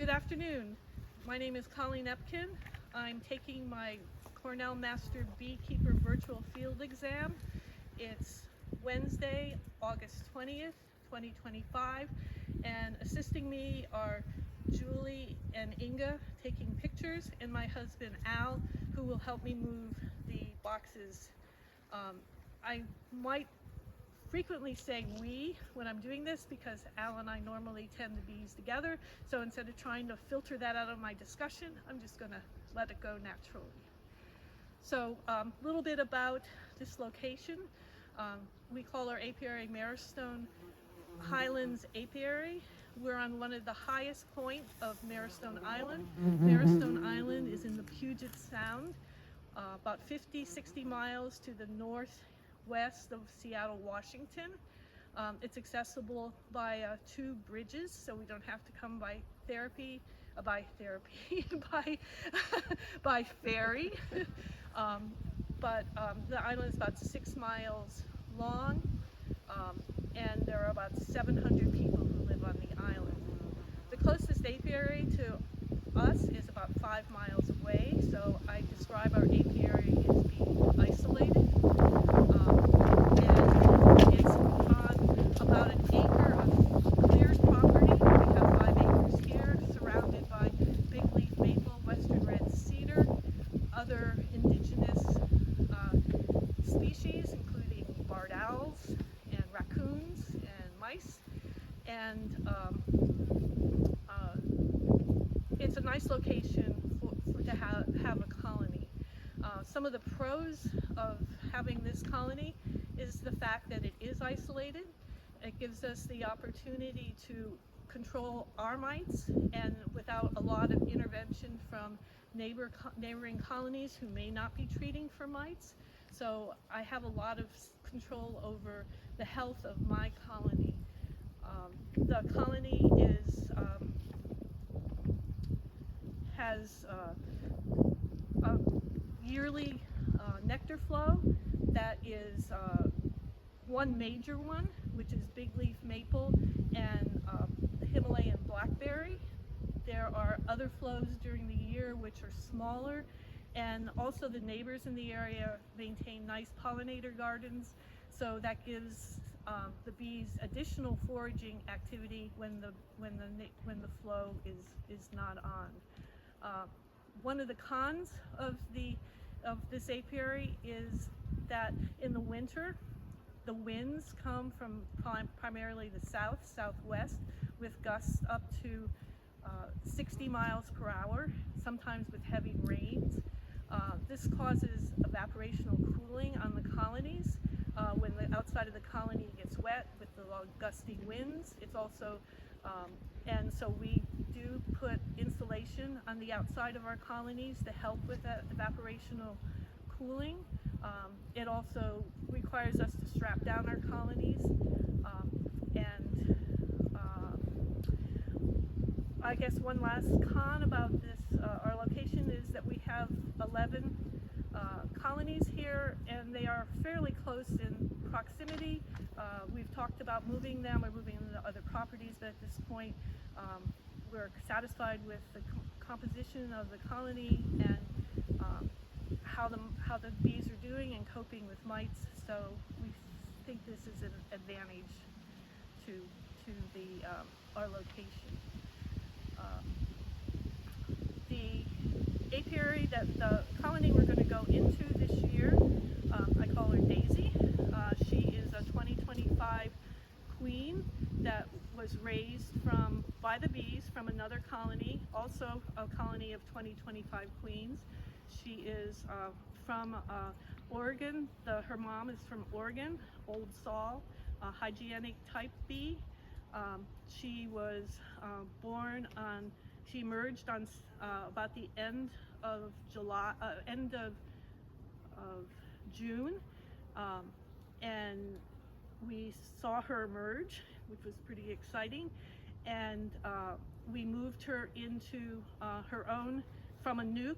Good afternoon. My name is Colleen EBKEN. I'm taking my Cornell Master Beekeeper Virtual Field Exam. It's Wednesday, August 20th, 2025, and assisting me are Julie and Inga taking pictures, and my husband Al, who will help me move the boxes. I might frequently say we when I'm doing this because Al and I normally tend the bees together, so instead of trying to filter that out of my discussion, I'm just going to let it go naturally. So a little bit about this location. We call our apiary Marrowstone Highlands Apiary. We're on one of the highest point of Marrowstone Island. Marrowstone Island is in the Puget Sound, about 50-60 miles to the northwest of Seattle, Washington. It's accessible by 2 bridges, so we don't have to come by by ferry. But the island is about 6 miles long, and there are about 700 people who live on the island. The closest apiary to us is about 5 miles away, so I describe our apiary as being isolated. And it's on about an acre of cleared property. We have 5 acres here, surrounded by big leaf maple, western red cedar, other indigenous species, including barred owls and raccoons and mice. And it's a nice location to have a colony. Some of the pros of having this colony is the fact that it is isolated. It gives us the opportunity to control our mites, and without a lot of intervention from neighboring colonies who may not be treating for mites. So I have a lot of control over the health of my colony. The colony has a yearly nectar flow that is one major one, which is big leaf maple and Himalayan blackberry. There are other flows during the year which are smaller, and also the neighbors in the area maintain nice pollinator gardens, so that gives the bees additional foraging activity when the flow is not on. One of the cons of this apiary is that in the winter, the winds come from primarily the southwest, with gusts up to 60 miles per hour, sometimes with heavy rains. This causes evaporational cooling on the colonies. When the outside of the colony gets wet with the gusty winds, it's also, and so we do put insulation on the outside of our colonies to help with that evaporational cooling. It also requires us to strap down our colonies, and I guess one last con about this, our location, is that we have 11 colonies here, and they are fairly close in proximity. We've talked about moving them or moving them to other properties, but at this point we're satisfied with the composition of the colony and how the bees are doing and coping with mites. So we think this is an advantage to our location. The apiary, the colony we're going to go into this year, I call her Daisy. She is a 2025 queen that was raised by the bees from another colony, also a colony of 2025 queens. She is from Oregon. Her mom is from Oregon, Old Saul, a hygienic type bee. She was she emerged on about the end of June, and we saw her emerge, which was pretty exciting, and we moved her into her own, from a nuke,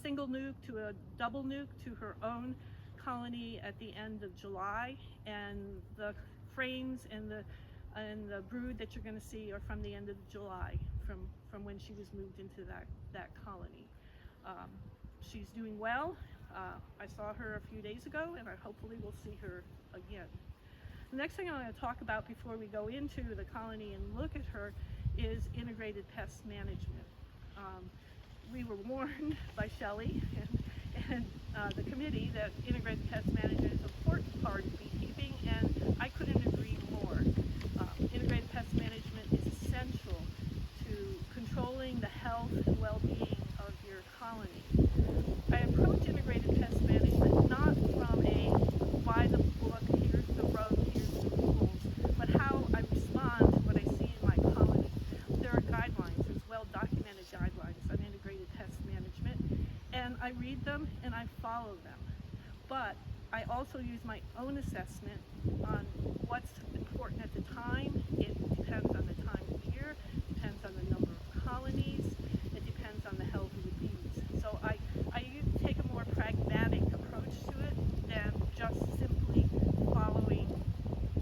single nuke to a double nuke, to her own colony at the end of July, and the frames and the brood that you're going to see are from the end of July. from when she was moved into that colony. She's doing well. I saw her a few days ago, and I hopefully will see her again. The next thing I want to talk about before we go into the colony and look at her is integrated pest management. We were warned by Shelley and the committee that integrated pest management is an important part of beekeeping, and I couldn't agree more. Integrated pest management is essential to controlling the health and well-being of your colony. I approach integrated pest management not from a by the book, here's the road, here's the rules, but how I respond to what I see in my colony. There are guidelines, there's well-documented guidelines on integrated pest management, and I read them and I follow them. But I also use my own assessment on what's important at the time. It depends on the time of year, depends on the number of colonies, it depends on the health of the bees. So I take a more pragmatic approach to it than just simply following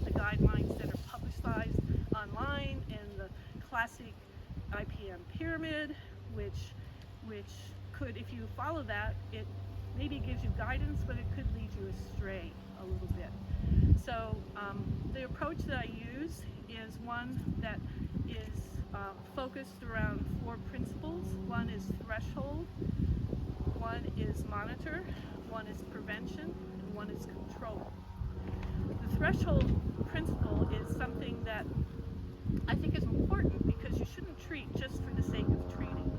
the guidelines that are publicized online in the classic IPM pyramid, which could, if you follow that, it maybe gives you guidance, but it could lead you astray a little bit. So the approach that I use is one that is focused around 4 principles. One is threshold, one is monitor, one is prevention, and one is control. The threshold principle is something that I think is important because you shouldn't treat just for the sake of treating.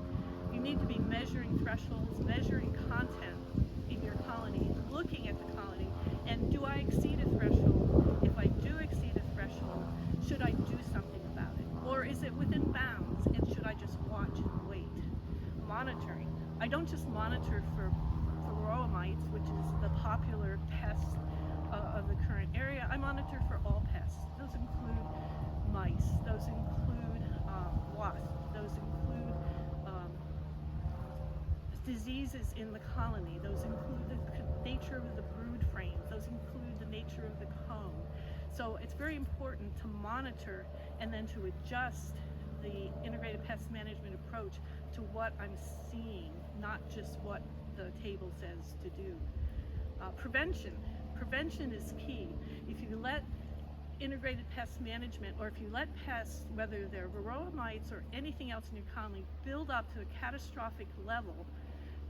You need to be measuring thresholds, measuring content in your colony, looking at the colony, and do I exceed a threshold? If I do exceed a threshold, should I do something about it? Or is it within bounds, and should I just watch and wait? Monitoring. I don't just monitor for varroa mites, which is the popular pest of the current area. I monitor for all pests. Those include mice, those include wasps, those include diseases in the colony, those include the nature of the brood frames, those include the nature of the comb. So it's very important to monitor and then to adjust the integrated pest management approach to what I'm seeing, not just what the table says to do. Prevention is key. If you let integrated pest management, or if you let pests, whether they're varroa mites or anything else in your colony, build up to a catastrophic level,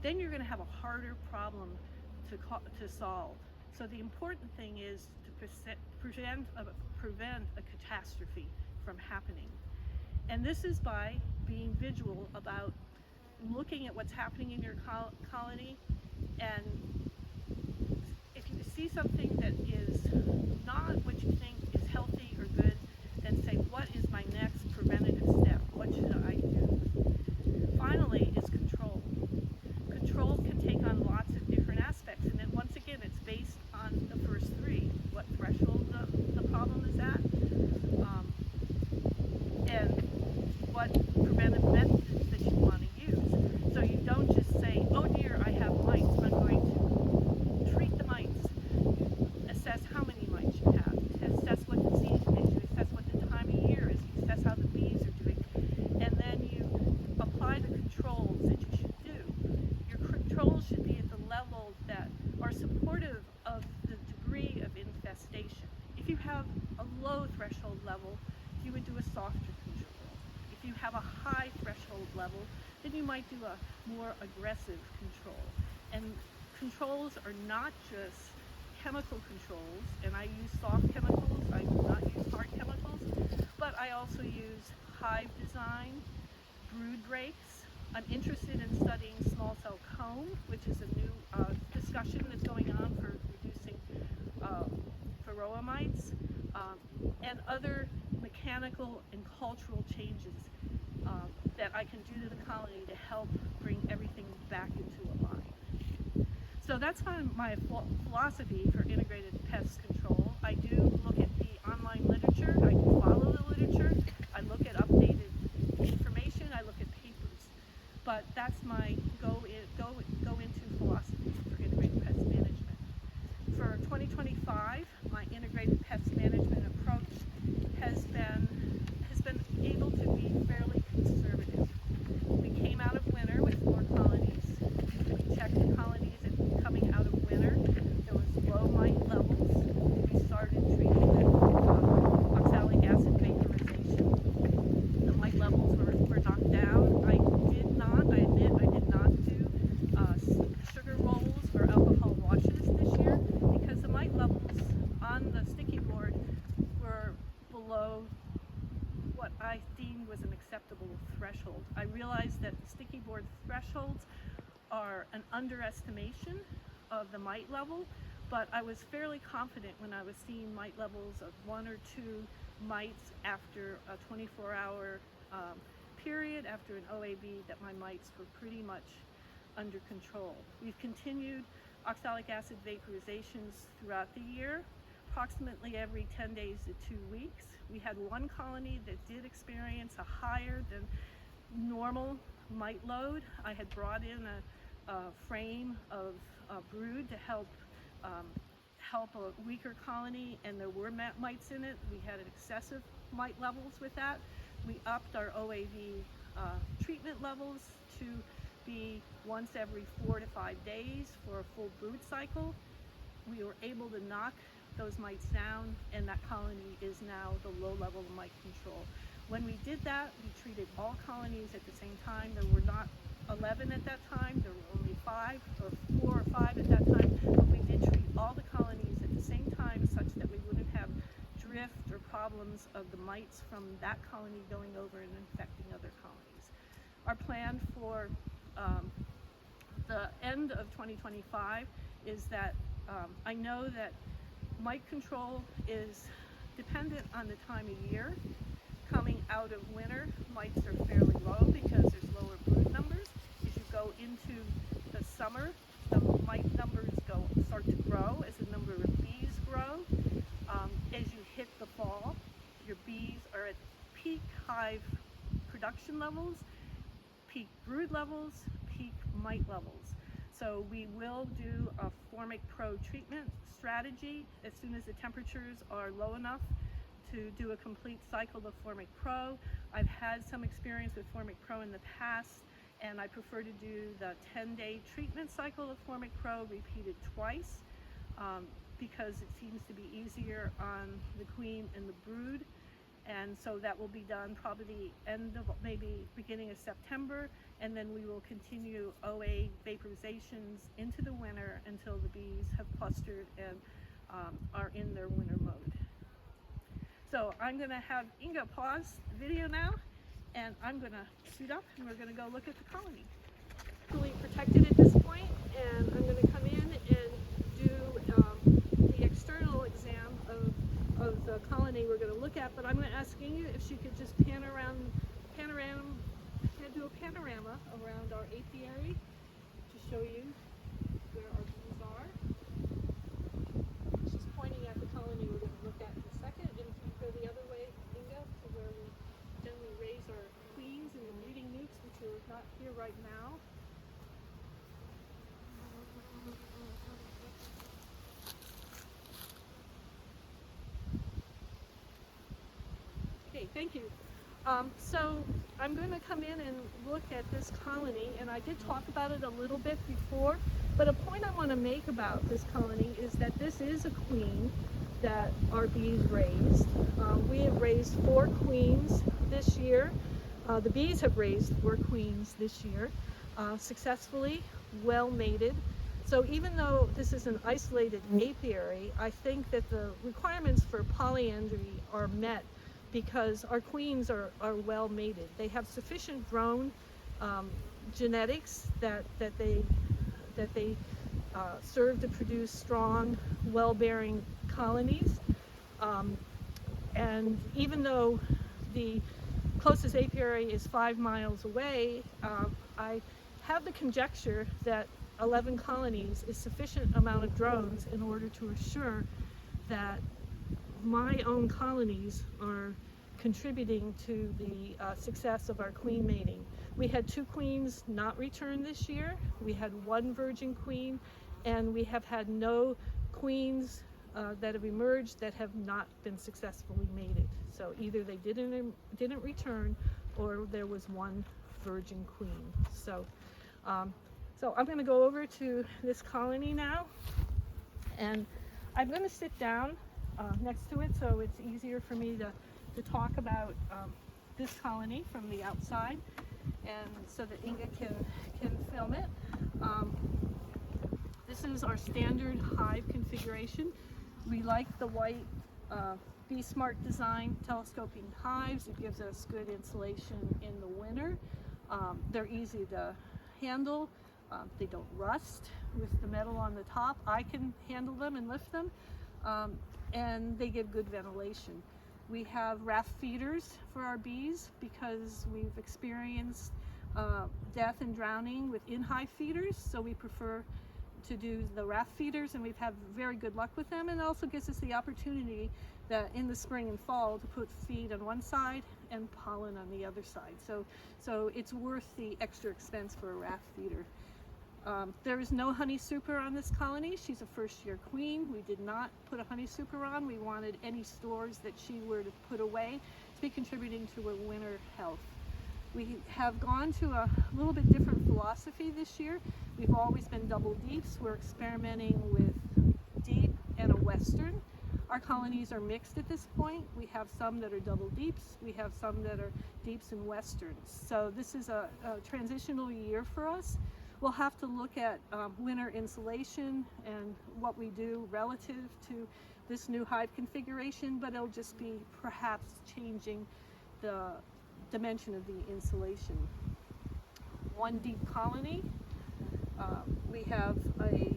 then you're going to have a harder problem to solve. So the important thing is to prevent a catastrophe from happening. And this is by being vigilant about looking at what's happening in your colony, and if you see something that is not what you think is healthy or good, then say, what is my next preventative step? What should I do? Finally is control. Control can take on lots of different aspects, and then once again it's based on the first 3, what threshold the problem is at, and what preventive methods that you want to use. So you don't just say, oh dear, I have mites, I'm going to treat the mites. You assess how many mites you have, you assess what the season is, you assess what the time of year is, you assess how the bees are doing, and then you apply the controls that you should do. Your controls should be at the level that are supportive of the degree of infestation. If you have a low threshold level, you would do a softer control. If you have a high threshold level, then you might do a more aggressive control. And controls are not just chemical controls, and I use soft chemicals, I do not use hard chemicals, but I also use hive design, brood breaks. I'm interested in studying small cell comb, which is a new discussion that's going on for reducing varroa mites, and other mechanical and cultural changes that I can do to the colony to help bring everything back into line. So that's my philosophy for integrated pest control. I do look at the online literature, I do follow the literature, I look at updated information, I look at papers. But that's my go into philosophy for integrated pest management. For 2025, my integrated pest management approach has been able to be fairly conservative. threshold. I realized that the sticky board thresholds are an underestimation of the mite level, but I was fairly confident when I was seeing mite levels of 1 or 2 mites after a 24-hour period after an OAB that my mites were pretty much under control. We've continued oxalic acid vaporizations throughout the year, approximately every 10 days to 2 weeks. We had one colony that did experience a higher than normal mite load. I had brought in a frame of brood to help a weaker colony, and there were mites in it. We had excessive mite levels with that. We upped our OAV treatment levels to be once every 4 to 5 days for a full brood cycle. We were able to knock those mites down, and that colony is now the low level of mite control. When we did that, we treated all colonies at the same time. There were not 11 at that time, there were only 5 or 4 or 5 at that time, but we did treat all the colonies at the same time such that we wouldn't have drift or problems of the mites from that colony going over and infecting other colonies. Our plan for the end of 2025 is that I know that mite control is dependent on the time of year. Coming out of winter, mites are fairly low because there's lower brood numbers. As you go into the summer, the mite numbers start to grow as the number of bees grow. As you hit the fall, your bees are at peak hive production levels, peak brood levels, peak mite levels. So we will do a Formic Pro treatment strategy as soon as the temperatures are low enough to do a complete cycle of Formic Pro. I've had some experience with Formic Pro in the past, and I prefer to do the 10-day treatment cycle of Formic Pro repeated twice because it seems to be easier on the queen and the brood. And so that will be done probably the end of maybe beginning of September, and then we will continue OA vaporizations into the winter until the bees have clustered and are in their winter mode. So I'm going to have Inga pause the video now, and I'm going to suit up and we're going to go look at the colony. Fully protected at this point, and I'm going to come in and do the external exam of the colony we're going to look at, but I'm going to ask Inga if she could just do a panorama around our apiary to show you where our bees are. She's pointing at the colony we're going to look at in a second, and if you go the other way, Inga, to where we raise our queens and the breeding nukes, which are not here right now. Okay, thank you. So I'm going to come in and look at this colony, and I did talk about it a little bit before, but a point I want to make about this colony is that this is a queen that our bees raised. We have raised 4 queens this year. The bees have raised 4 queens this year, successfully, well mated. So even though this is an isolated apiary, I think that the requirements for polyandry are met because our queens are well mated. They have sufficient drone genetics that they serve to produce strong, well-bearing colonies. And even though the closest apiary is 5 miles away, I have the conjecture that 11 colonies is sufficient amount of drones in order to assure that my own colonies are contributing to the success of our queen mating. We had 2 queens not return this year. We had 1 virgin queen, and we have had no queens that have emerged that have not been successfully mated. So either they didn't return, or there was 1 virgin queen. So I'm going to go over to this colony now, and I'm going to sit down next to it so it's easier for me to talk about this colony from the outside, and so that Inga can film it. This is our standard hive configuration. We like the white Be Smart design telescoping hives. It gives us good insulation in the winter. They're easy to handle. They don't rust with the metal on the top. I can handle them and lift them, and they give good ventilation. We have raft feeders for our bees because we've experienced death and drowning with in-hive feeders, so we prefer to do the raft feeders, and we've had very good luck with them. And it also gives us the opportunity that in the spring and fall to put feed on one side and pollen on the other side. So it's worth the extra expense for a raft feeder. There is no honey super on this colony. She's a first-year queen. We did not put a honey super on. We wanted any stores that she were to put away to be contributing to her winter health. We have gone to a little bit different philosophy this year. We've always been double deeps. We're experimenting with deep and a western. Our colonies are mixed at this point. We have some that are double deeps. We have some that are deeps and westerns. So this is a transitional year for us. We'll have to look at winter insulation and what we do relative to this new hive configuration, but it'll just be perhaps changing the dimension of the insulation. One deep colony. We have a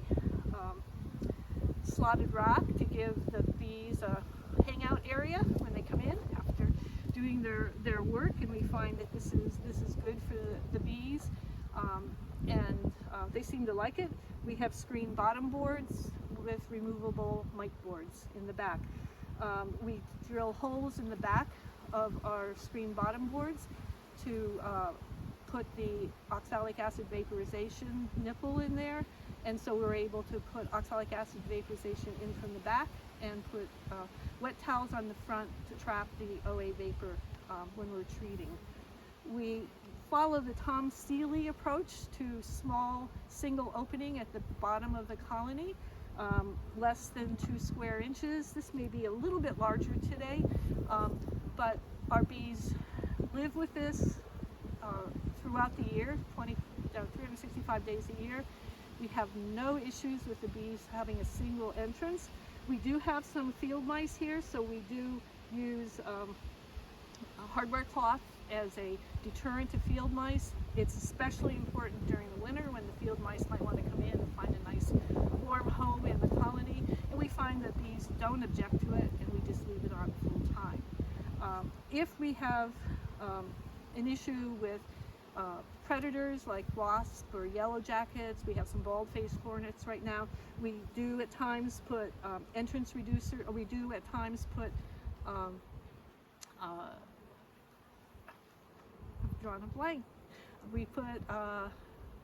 slotted rock to give the bees a hangout area when they come in after doing their work, and we find that this is good for the bees, and they seem to like it. We have screen bottom boards with removable mite boards in the back. We drill holes in the back of our screen bottom boards to put the oxalic acid vaporization nipple in there, and so we're able to put oxalic acid vaporization in from the back and put wet towels on the front to trap the OA vapor when we're treating. We follow the Tom Steele approach to small single opening at the bottom of the colony, less than 2 square inches. This may be a little bit larger today, but our bees live with this throughout the year, 365 days a year. We have no issues with the bees having a single entrance. We do have some field mice here, so we do use a hardware cloth as a deterrent to field mice. It's especially important during the winter when the field mice might want to come in and find a nice warm home in the colony, and we find that bees don't object to it, and we just leave it on full time. If we have an issue with predators like wasps or yellow jackets, we have some bald-faced hornets right now, we do at times put entrance reducer, or we do at times put I've drawn a blank. We put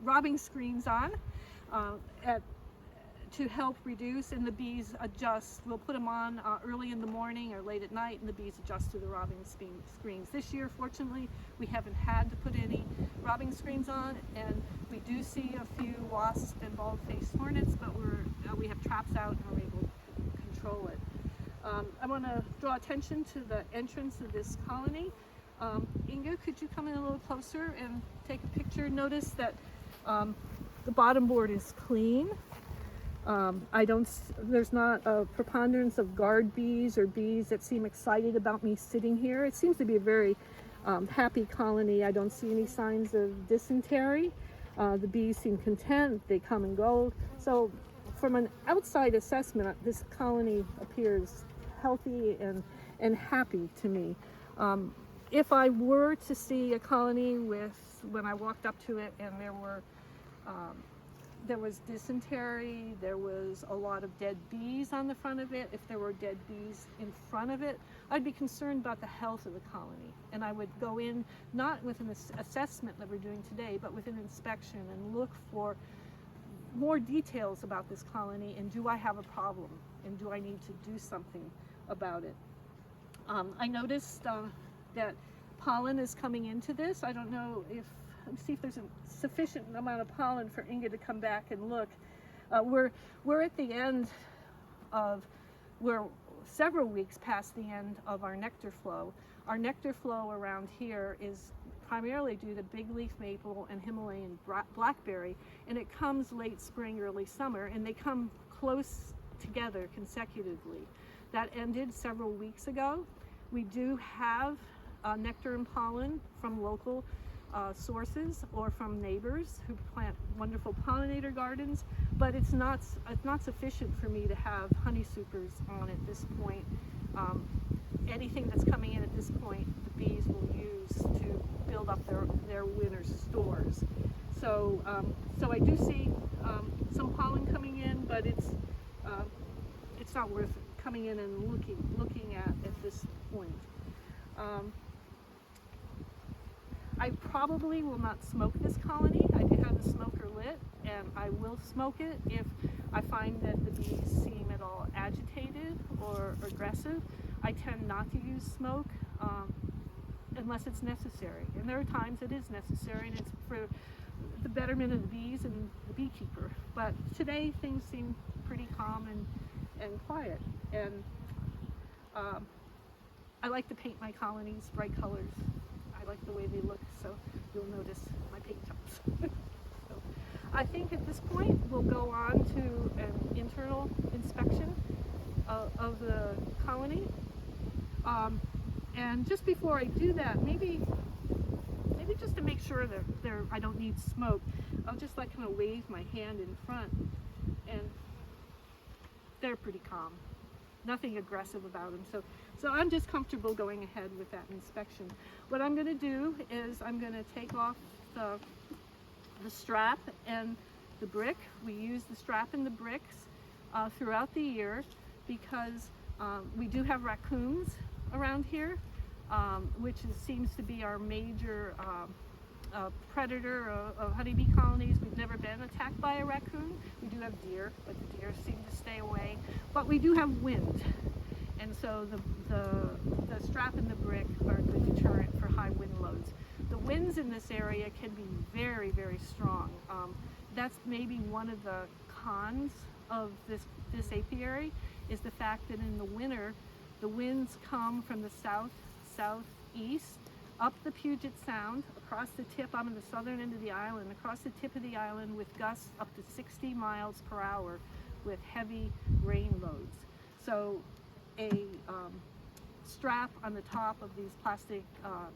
robbing screens on to help reduce, and the bees adjust. We'll put them on early in the morning or late at night, and the bees adjust to the robbing screens. This year, fortunately, we haven't had to put any robbing screens on, and we do see a few wasps and bald-faced hornets, but we have traps out and we're able to control it. I want to draw attention to the entrance of this colony. Inga, could you come in a little closer and take a picture? Notice that the bottom board is clean. There's not a preponderance of guard bees or bees that seem excited about me sitting here. It seems to be a very happy colony. I don't see any signs of dysentery. The bees seem content. They come and go. So from an outside assessment, this colony appears healthy and happy to me. If I were to see a colony when I walked up to it and there was dysentery, there was a lot of dead bees on the front of it, if there were dead bees in front of it, I'd be concerned about the health of the colony. And I would go in, not with an assessment that we're doing today, but with an inspection and look for more details about this colony, and do I have a problem, and do I need to do something about it. I noticed that pollen is coming into this. I don't know if, let me see if there's a sufficient amount of pollen for Inga to come back and look. We're at the end we're several weeks past the end of our nectar flow. Our nectar flow around here is primarily due to big leaf maple and Himalayan blackberry, and it comes late spring, early summer, and they come close together consecutively. That ended several weeks ago. We do have nectar and pollen from local sources or from neighbors who plant wonderful pollinator gardens, but it's not sufficient for me to have honey supers on at this point. Anything that's coming in at this point, the bees will use to build up their winter stores. So I do see some pollen coming in, but it's not worth coming in and looking at this point. I probably will not smoke this colony. I do have the smoker lit, and I will smoke it if I find that the bees seem at all agitated or aggressive. I tend not to use smoke unless it's necessary. And there are times it is necessary, and it's for the betterment of the bees and the beekeeper. But today things seem pretty calm and quiet. And I like to paint my colonies bright colors. I like the way they look, so you'll notice my paint jobs. So I think at this point we'll go on to an internal inspection of the colony. And just before I do that, maybe just to make sure that I don't need smoke, I'll just like kind of wave my hand in front, and they're pretty calm. Nothing aggressive about them. So I'm just comfortable going ahead with that inspection. What I'm going to do is I'm going to take off the strap and the brick. We use the strap and the bricks throughout the year because we do have raccoons around here, which seems to be our major predator of honeybee colonies. We've never been attacked by a raccoon. We do have deer, but the deer seem to stay away. But we do have wind, and so the strap and the brick are the deterrent for high wind loads. The winds in this area can be very, very strong. That's maybe one of the cons of this apiary, is the fact that in the winter, the winds come from the southeast, up the Puget Sound, across the tip. I'm in the southern end of the island, across the tip of the island with gusts up to 60 miles per hour with heavy rain loads. So a strap on the top of these plastic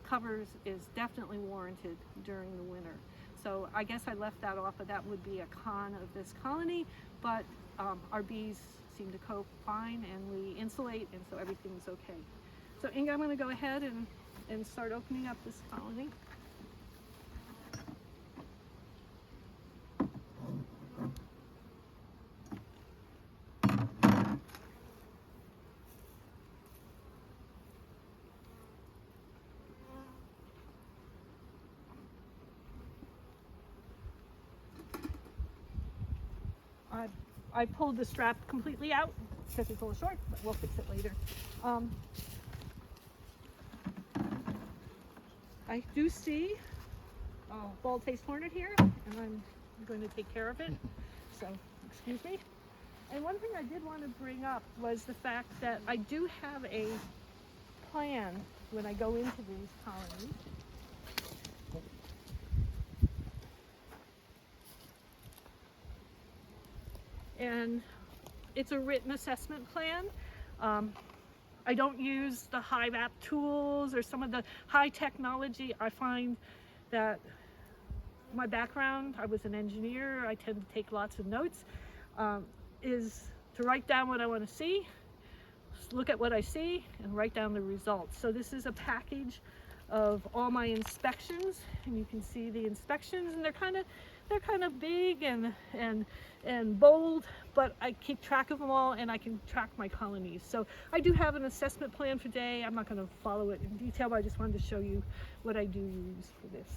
covers is definitely warranted during the winter. So I guess I left that off, but that would be a con of this colony, but our bees seem to cope fine, and we insulate, and so everything's okay. So Inga, I'm going to go ahead and start opening up this colony. I pulled the strap completely out because it's a little short, but we'll fix it later. I do see a bald-faced hornet here, and I'm going to take care of it, so excuse me. And one thing I did want to bring up was the fact that I do have a plan when I go into these colonies. And it's a written assessment plan. I don't use the Hive app tools or some of the high technology. I find that my background, I was an engineer, I tend to take lots of notes, is to write down what I want to see, look at what I see, and write down the results. So this is a package of all my inspections, and you can see the inspections, and they're kind of big and bold, but I keep track of them all, and I can track my colonies. So I do have an assessment plan for today. I'm not going to follow it in detail, but I just wanted to show you what I do use for this.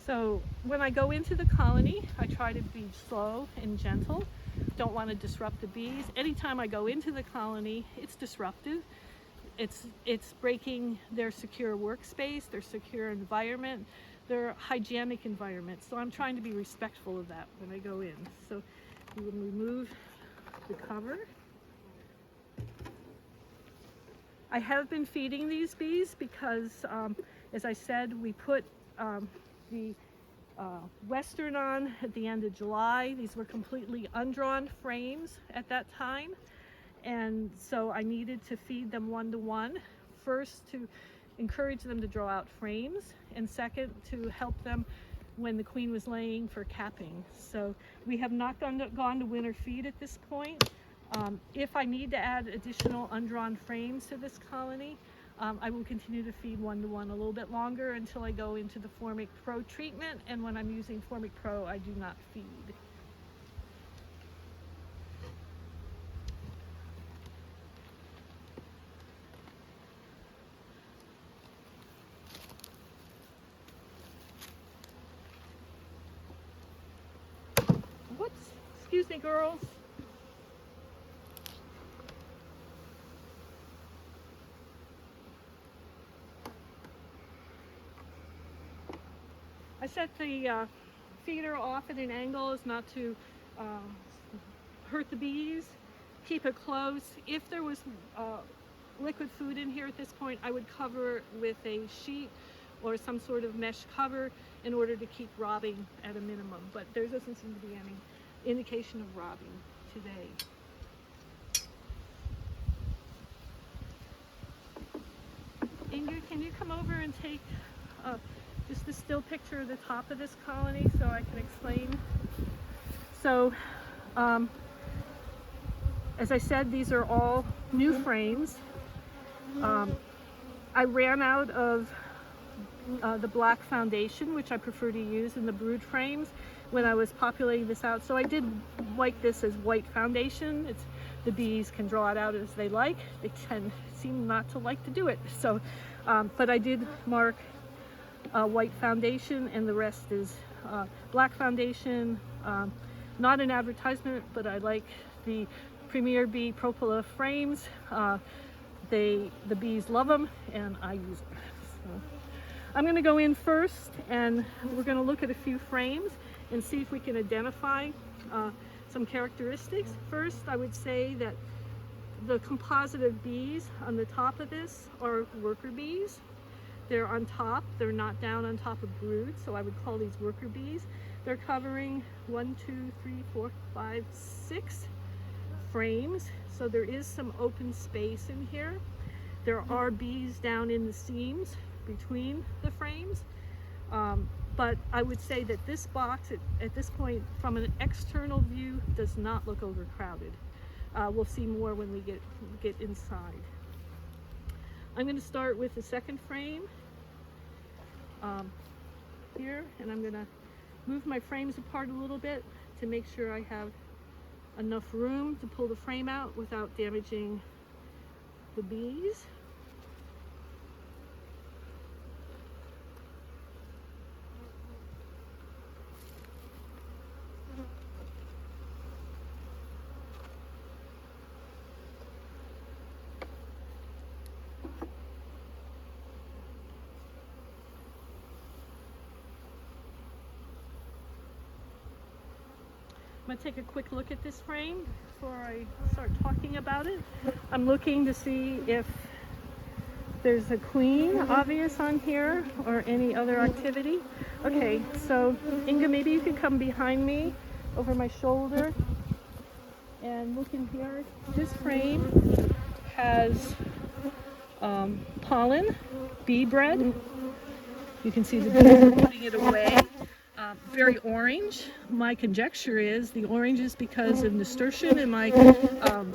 So when I go into the colony, I try to be slow and gentle. Don't want to disrupt the bees. Anytime I go into the colony, it's disruptive. It's breaking their secure workspace, their secure environment, their hygienic environment. So I'm trying to be respectful of that when I go in. So we will remove the cover. I have been feeding these bees because, as I said, we put the Western on at the end of July. These were completely undrawn frames at that time, and so I needed to feed them 1-to-1. First, to encourage them to draw out frames, and second, to help them when the queen was laying for capping. So we have not gone to winter feed at this point. If I need to add additional undrawn frames to this colony, I will continue to feed 1-to-1 a little bit longer until I go into the Formic Pro treatment, and when I'm using Formic Pro, I do not feed. Whoops, excuse me, girls. I set the feeder off at an angle as not to hurt the bees. Keep it close. If there was liquid food in here at this point, I would cover it with a sheet or some sort of mesh cover in order to keep robbing at a minimum. But there doesn't seem to be any indication of robbing today. Inga, can you come over and take just a still picture of the top of this colony so I can explain? So, as I said, these are all new frames. I ran out of the black foundation, which I prefer to use in the brood frames when I was populating this out. So I did white this as white foundation. The bees can draw it out as they like. They seem not to like to do it. So, but I did mark white foundation, and the rest is black foundation. Not an advertisement, but I like the Premier Bee Propola frames. The bees love them, and I use them. So I'm going to go in first, and we're going to look at a few frames and see if we can identify some characteristics. First, I would say that the composite of bees on the top of this are worker bees. They're on top, they're not down on top of brood, so I would call these worker bees. They're covering 1, 2, 3, 4, 5, 6 frames, so there is some open space in here. There are bees down in the seams between the frames, but I would say that this box at this point from an external view does not look overcrowded. We'll see more when we get inside. I'm going to start with the second frame here, and I'm going to move my frames apart a little bit to make sure I have enough room to pull the frame out without damaging the bees. I'm going to take a quick look at this frame before I start talking about it. I'm looking to see if there's a queen obvious on here or any other activity. Okay, so Inga, maybe you could come behind me over my shoulder and look in here. This frame has pollen, bee bread. You can see the bees are putting it away. Very orange. My conjecture is the orange is because of nasturtium, and my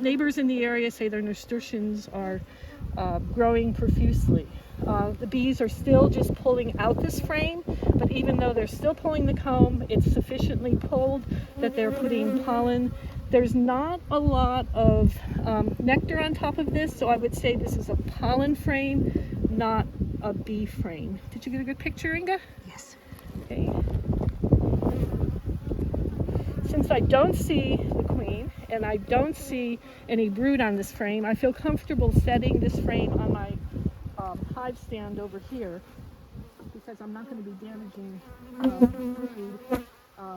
neighbors in the area say their nasturtiums are growing profusely. The bees are still just pulling out this frame, but even though they're still pulling the comb, it's sufficiently pulled that they're putting pollen. There's not a lot of nectar on top of this, so I would say this is a pollen frame, not a bee frame. Did you get a good picture, Inga? Yes. Okay. Since I don't see the queen and I don't see any brood on this frame, I feel comfortable setting this frame on my hive stand over here because I'm not going to be damaging brood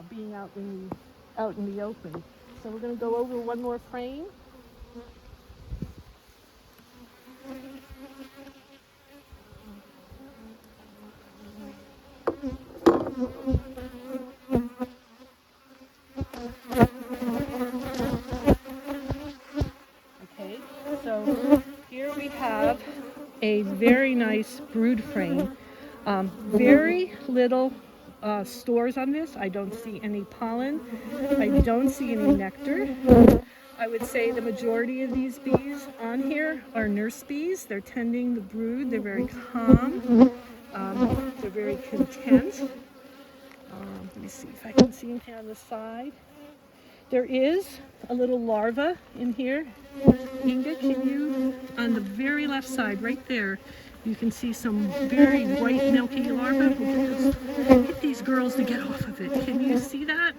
being out in the open. So we're going to go over one more frame. So here we have a very nice brood frame. Very little stores on this. I don't see any pollen. I don't see any nectar. I would say the majority of these bees on here are nurse bees. They're tending the brood. They're very calm. They're very content. Let me see if I can see anything on the side. There is a little larva in here. Inga, can you, on the very left side, right there, you can see some very white milky larvae. Get these girls to get off of it. Can you see that?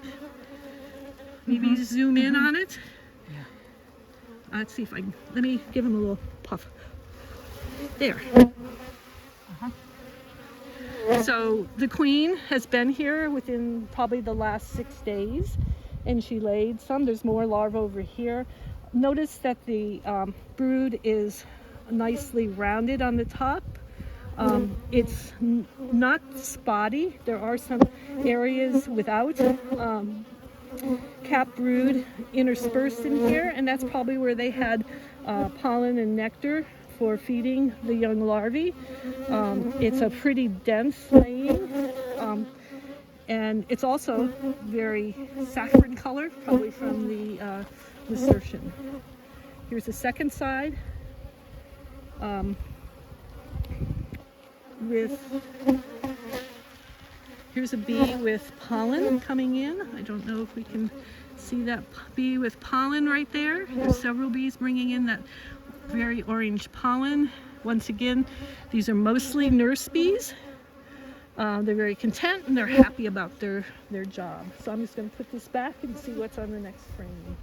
Maybe zoom in on it. Yeah. Let's see if I can, let me give him a little puff. There. So the queen has been here within probably the last 6 days, and she laid some. There's more larvae over here. Notice that the brood is nicely rounded on the top. It's not spotty. There are some areas without cap brood interspersed in here, and that's probably where they had pollen and nectar for feeding the young larvae. It's a pretty dense laying, and it's also very saffron color, probably from the nasturtium. Here's the second side here's a bee with pollen coming in. I don't know if we can see that bee with pollen right there. There's several bees bringing in that very orange pollen. Once again, these are mostly nurse bees. They're very content and they're happy about their job. So I'm just going to put this back and see what's on the next frame.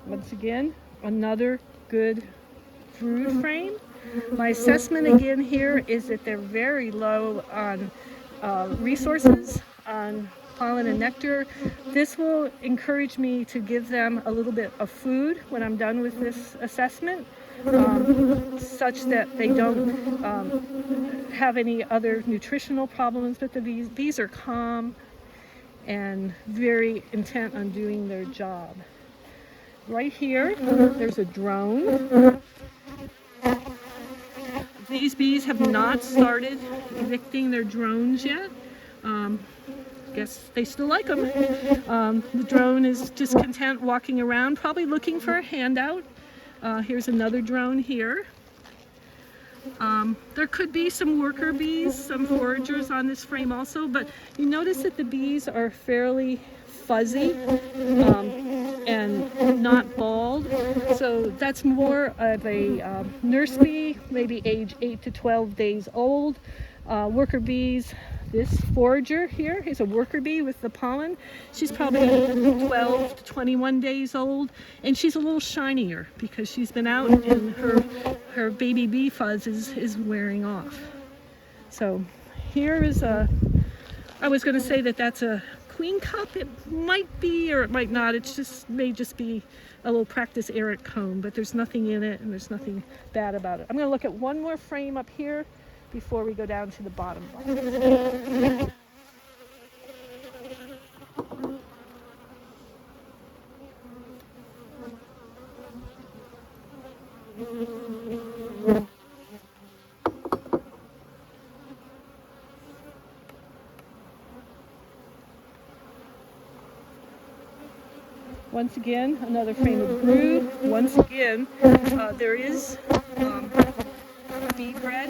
Once again, another good brood frame. My assessment again here is that they're very low on resources, on pollen and nectar. This will encourage me to give them a little bit of food when I'm done with this assessment, such that they don't have any other nutritional problems. But the bees are calm and very intent on doing their job. Right here, there's a drone. These bees have not started evicting their drones yet. Guess they still like them. The drone is just content walking around, probably looking for a handout. Here's another drone here. There could be some worker bees, some foragers on this frame also, but you notice that the bees are fairly fuzzy and not bald. So that's more of a nurse bee, maybe age 8 to 12 days old. Worker bees, this forager here is a worker bee with the pollen. She's probably 12 to 21 days old, and she's a little shinier because she's been out and her baby bee fuzz is wearing off. So here is I was going to say that that's a queen cup. It might be or it might not. It may just be a little practice errant comb, but there's nothing in it and there's nothing bad about it. I'm going to look at one more frame up here before we go down to the bottom box. Once again, another frame of brood. Once again, there is bee bread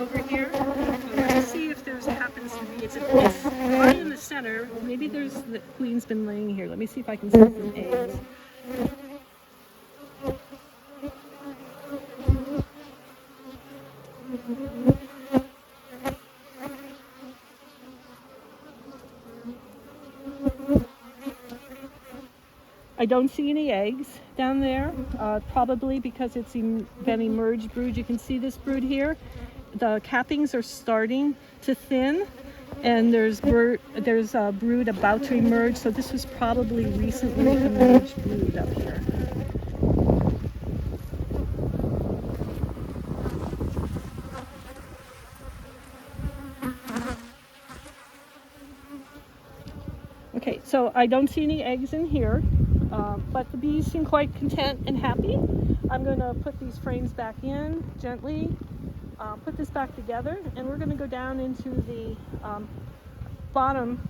over here. Let's see if there's happens to be. It's right in the center. Maybe there's the queen's been laying here. Let me see if I can see some eggs. I don't see any eggs down there, probably because it's been emerged brood. You can see this brood here. The cappings are starting to thin. and there's brood about to emerge, so this was probably recently emerged brood up here. Okay, so I don't see any eggs in here, but the bees seem quite content and happy. I'm going to put these frames back in gently, put this back together, and we're going to go down into the bottom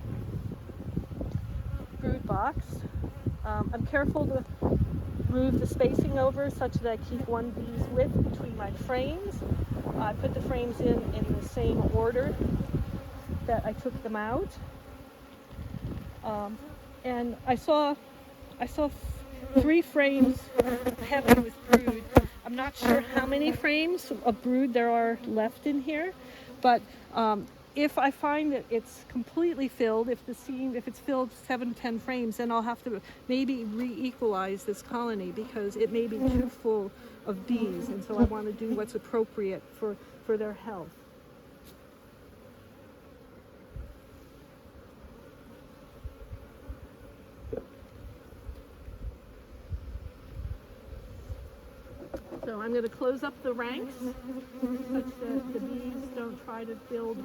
brood box. I'm careful to move the spacing over such that I keep one bee's width between my frames. I put the frames in the same order that I took them out. And I saw 3 frames heavy with brood. I'm not sure how many frames of brood there are left in here, but if I find that it's completely filled, if it's filled 7 to 10 frames, then I'll have to maybe re-equalize this colony because it may be too full of bees, and so I want to do what's appropriate for their health. So I'm going to close up the ranks such that the bees don't try to build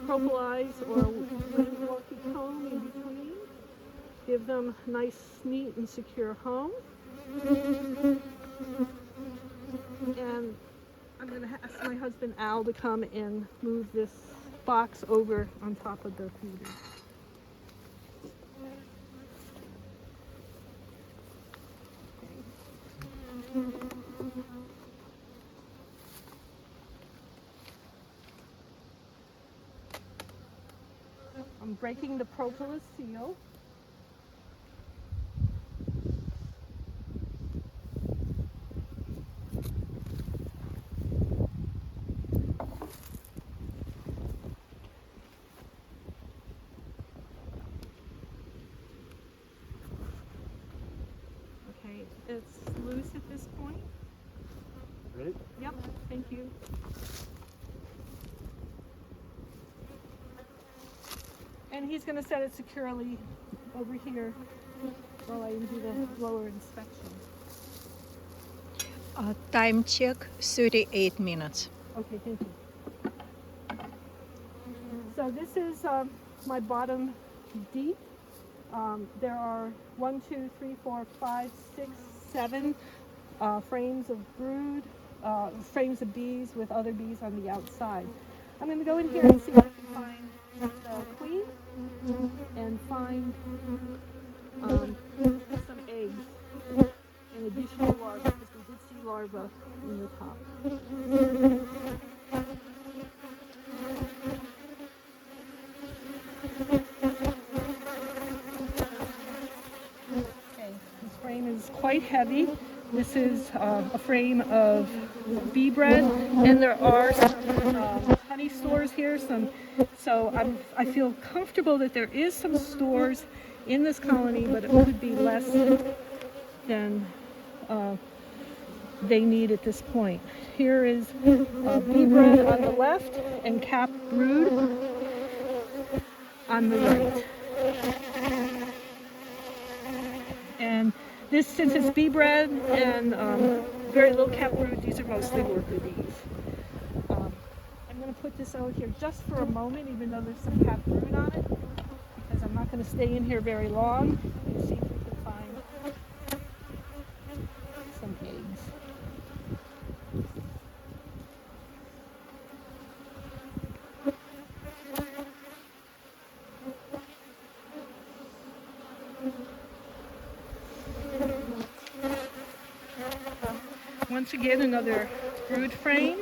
propolis or walkie comb in between. Give them a nice, neat, and secure home. And I'm going to ask my husband Al to come and move this box over on top of the feeder. I'm breaking the propolis seal. Okay, it's loose at this point. Ready? Yep, thank you. And he's going to set it securely over here while I do the lower inspection. Time check, 38 minutes. Okay, thank you. So this is my bottom deep. There are 1, 2, 3, 4, 5, 6, 7 frames of brood, frames of bees with other bees on the outside. I'm going to go in here and see if I can find the queen and find some eggs and additional larvae, because we did see larvae in the top. Okay, this frame is quite heavy. This is a frame of bee bread, and there are some honey stores here. So I feel comfortable that there is some stores in this colony, but it could be less than they need at this point. Here is bee bread on the left and capped brood on the right. And this, since it's bee bread and very little capped brood, these are mostly worker bees. I'm going to put this out here just for a moment, even though there's some capped brood on it, because I'm not going to stay in here very long, and see if we can find some eggs. Once again, another brood frame.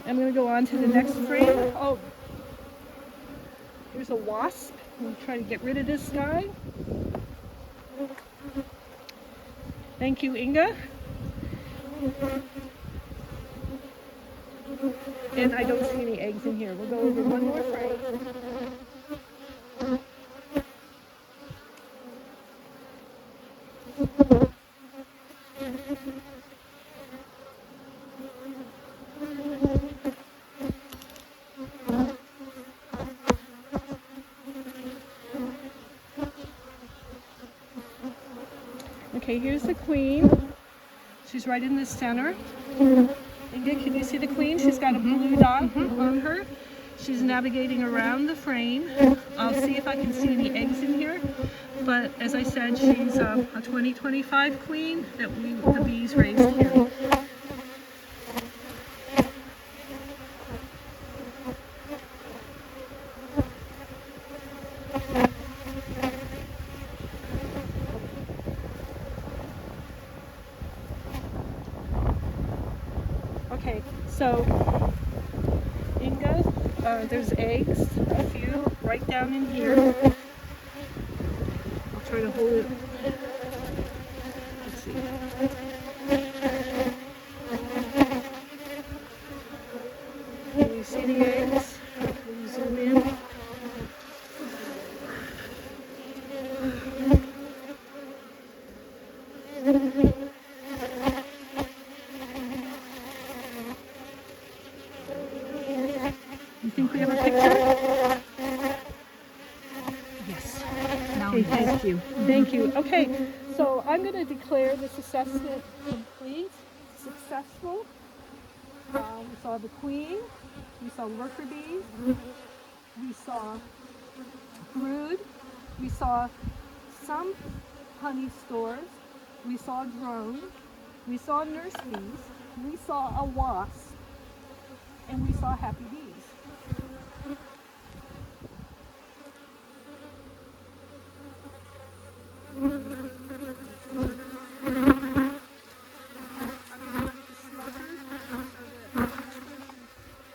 I'm going to go on to the next frame. Oh, here's a wasp. I'm trying to get rid of this guy. Thank you, Inga. And I don't see any eggs in here. We'll go over one more frame. Okay, here's the queen. She's right in the center. Ingrid, can you see the queen? She's got a blue dot on her. She's navigating around the frame. I'll see if I can see any eggs in here. But as I said, she's a 2025 queen that the bees raised here. Okay, so Inga, there's eggs, a few right down in here. I'll try to hold it. Let's see. Can you see the eggs? Can you zoom in? You think we have a picture? Yes. Okay, thank you. Thank you. Okay, so I'm going to declare this assessment complete, successful. We saw the queen, we saw worker bees, we saw brood, we saw some honey stores, we saw drone, we saw nurse bees, we saw a wasp, and we saw happy bees.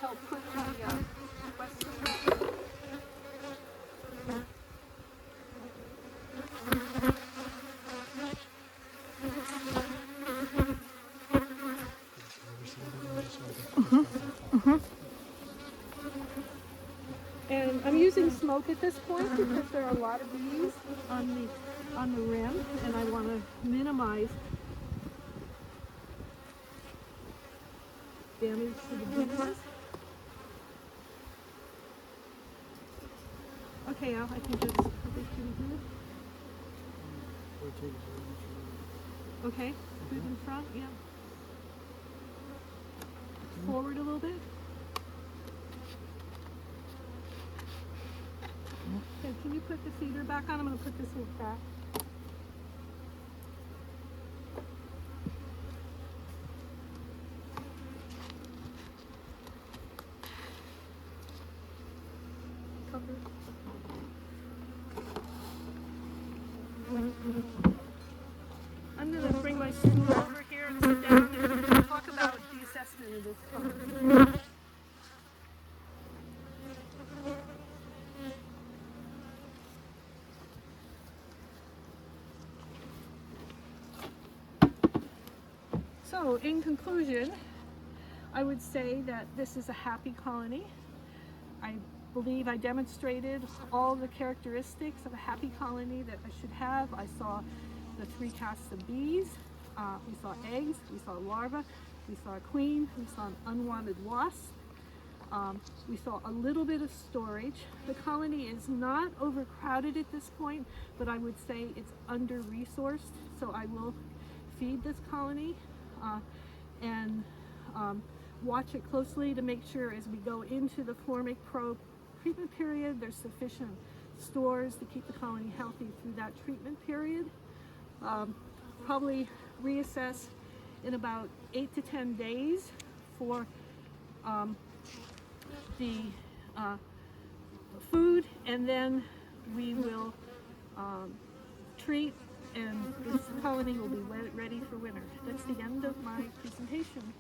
Help put the questions. And I'm using smoke at this point because there are a lot of bees on the rim, and I want to minimize damage to the bees. Okay, Al, I think that's pretty good. Okay, good in front, yeah. Forward a little bit. Okay, can you put the feeder back on? I'm going to put this one back. Cover. I'm going to bring my stool over here and sit down and talk about the assessment of this color. So, in conclusion, I would say that this is a happy colony. I believe I demonstrated all the characteristics of a happy colony that I should have. I saw the 3 castes of bees, we saw eggs, we saw larvae, we saw a queen, we saw an unwanted wasp, we saw a little bit of storage. The colony is not overcrowded at this point, but I would say it's under-resourced, so I will feed this colony and watch it closely to make sure as we go into the Formic Pro treatment period, there's sufficient stores to keep the colony healthy through that treatment period. Probably reassess in about 8 to 10 days for the food, and then we will treat, and this colony will be ready for winter. That's the end of my presentation.